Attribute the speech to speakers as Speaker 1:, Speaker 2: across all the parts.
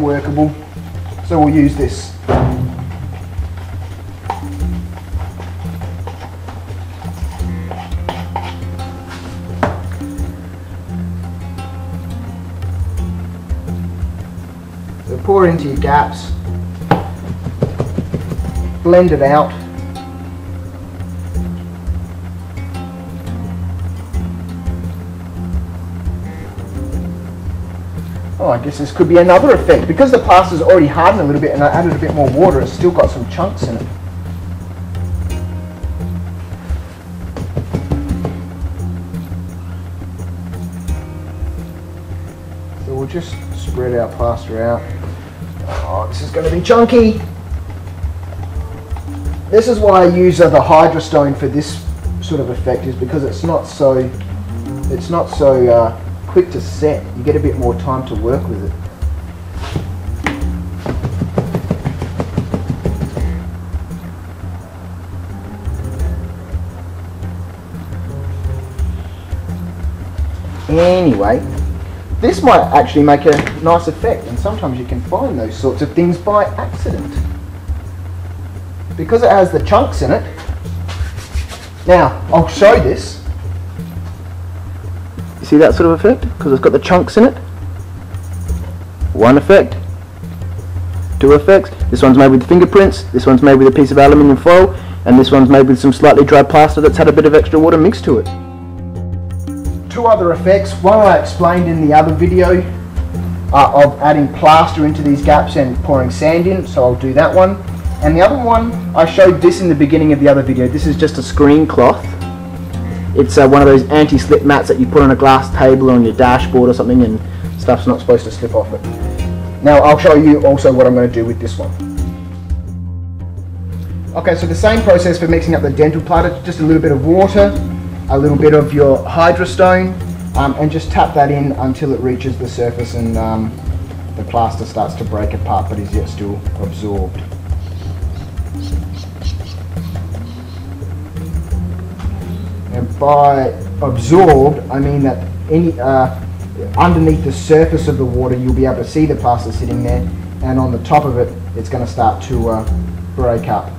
Speaker 1: workable, so we'll use this. So pour it into your gaps, blend it out. Oh, I guess this could be another effect. Because the plaster's already hardened a little bit and I added a bit more water, it's still got some chunks in it. So we'll just spread our plaster out. Oh, this is going to be chunky. This is why I use the Hydra Stone for this sort of effect, is because it's not so quick to set. You get a bit more time to work with it. Anyway, this might actually make a nice effect, and sometimes you can find those sorts of things by accident. Because it has the chunks in it. Now, I'll show this. You see that sort of effect? Because it's got the chunks in it. One effect. Two effects. This one's made with fingerprints, this one's made with a piece of aluminium foil, and this one's made with some slightly dry plaster that's had a bit of extra water mixed to it. Two other effects. One I explained in the other video of adding plaster into these gaps and pouring sand in, so I'll do that one. And the other one, I showed this in the beginning of the other video. This is just a screen cloth. It's one of those anti-slip mats that you put on a glass table or on your dashboard or something, and stuff's not supposed to slip off it. Now I'll show you also what I'm going to do with this one. Okay, so the same process for mixing up the dental plaster, just a little bit of water, a little bit of your Hydra Stone, and just tap that in until it reaches the surface and the plaster starts to break apart but is yet still absorbed. And by absorbed, I mean that any underneath the surface of the water you'll be able to see the plaster sitting there, and on the top of it it's going to start to break up.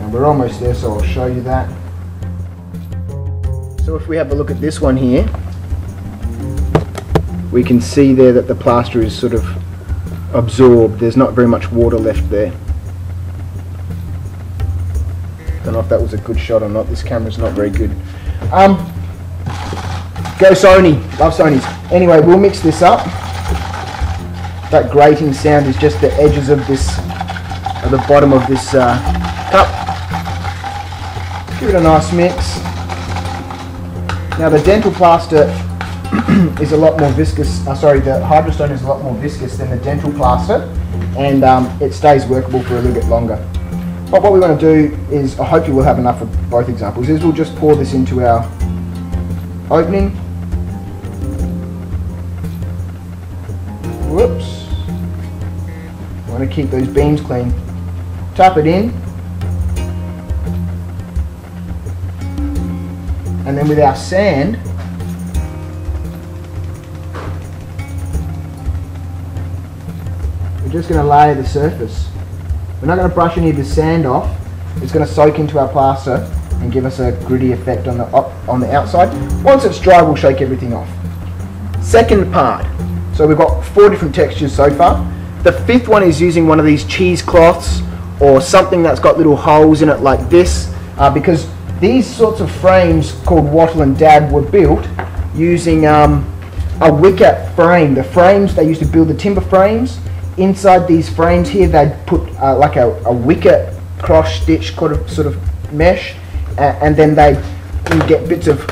Speaker 1: And we're almost there, so I'll show you that. So if we have a look at this one here, we can see there that the plaster is sort of absorbed. There's not very much water left there. Don't know if that was a good shot or not. This camera's not very good. Go Sony, love Sonys. Anyway, we'll mix this up. That grating sound is just the edges of this, at the bottom of this cup. Give it a nice mix. Now the dental plaster is a lot more viscous, the Hydra Stone is a lot more viscous than the dental plaster, and it stays workable for a little bit longer. But what we want to do is, I hope you will have enough of both examples, is we'll just pour this into our opening. Whoops. I want to keep those beams clean. Tap it in. And then with our sand, we're just going to layer the surface. We're not going to brush any of the sand off. It's going to soak into our plaster and give us a gritty effect on the outside. Once it's dry, we'll shake everything off. Second part. So we've got 4 different textures so far. The 5th one is using one of these cheesecloths or something that's got little holes in it like this, because these sorts of frames called wattle and daub were built using a wicker frame. The frames, they used to build the timber frames. Inside these frames here, they'd put like a wicker cross stitch sort of mesh, and then you get bits of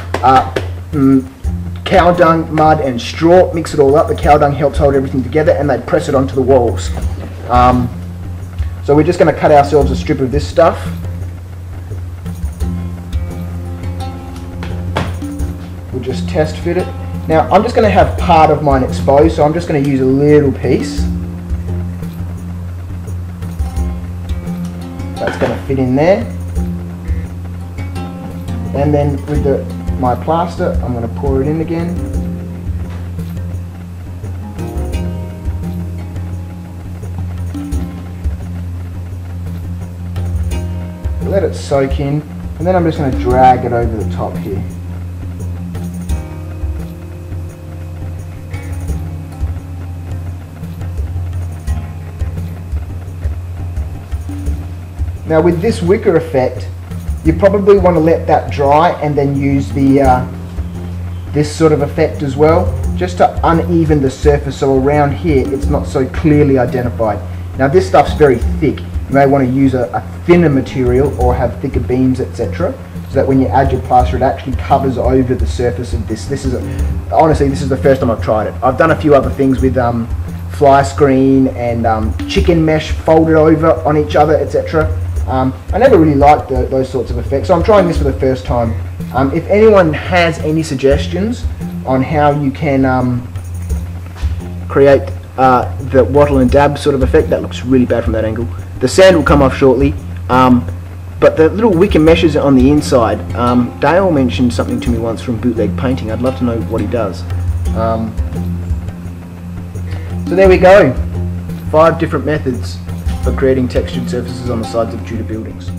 Speaker 1: cow dung, mud and straw, mix it all up. The cow dung helps hold everything together, and they'd press it onto the walls. So we're just going to cut ourselves a strip of this stuff. We'll just test fit it. Now I'm just going to have part of mine exposed, so I'm just going to use a little piece. That's going to fit in there. And then with my plaster, I'm going to pour it in again. let it soak in, and then I'm just going to drag it over the top here. Now with this wicker effect, you probably want to let that dry and then use the this sort of effect as well, just to uneven the surface, so around here it's not so clearly identified. Now this stuff's very thick. You may want to use a thinner material or have thicker beams, etc., so that when you add your plaster it actually covers over the surface of this. Honestly, this is the first time I've tried it. I've done a few other things with fly screen and chicken mesh folded over on each other, etc. I never really liked those sorts of effects, so I'm trying this for the first time. If anyone has any suggestions on how you can create the wattle and dab sort of effect, that looks really bad from that angle. The sand will come off shortly, but the little wicker meshes on the inside, Dale mentioned something to me once from bootleg painting. I'd love to know what he does. So there we go, 5 different methods for creating textured surfaces on the sides of Tudor buildings.